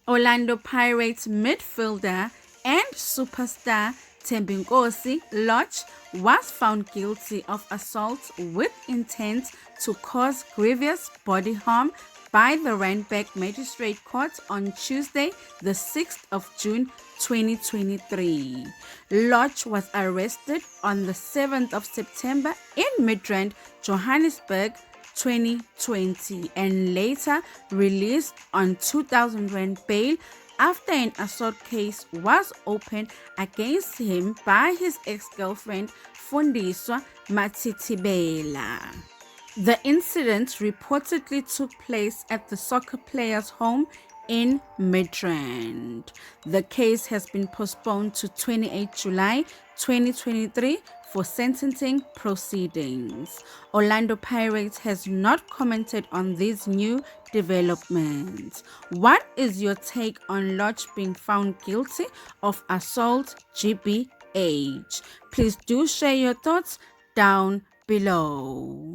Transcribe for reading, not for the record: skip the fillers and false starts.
Orlando Pirates midfielder and superstar Thembinkosi Lorch was found guilty of assault with intent to cause grievous body harm by the Randburg Magistrate Court on Tuesday, the 6th of June 2023. Lorch was arrested on the 7th of September in Midrand, Johannesburg, 2020 and later released on 2,000 rand bail after an assault case was opened against him by his ex-girlfriend Fundiswa Matitibela. The incident reportedly took place at the soccer player's home in Midrand. The case has been postponed to 28 July 2023 for sentencing proceedings. Orlando Pirates has not commented on these new developments. What is your take on Lorch being found guilty of assault GBH? Please do share your thoughts down below.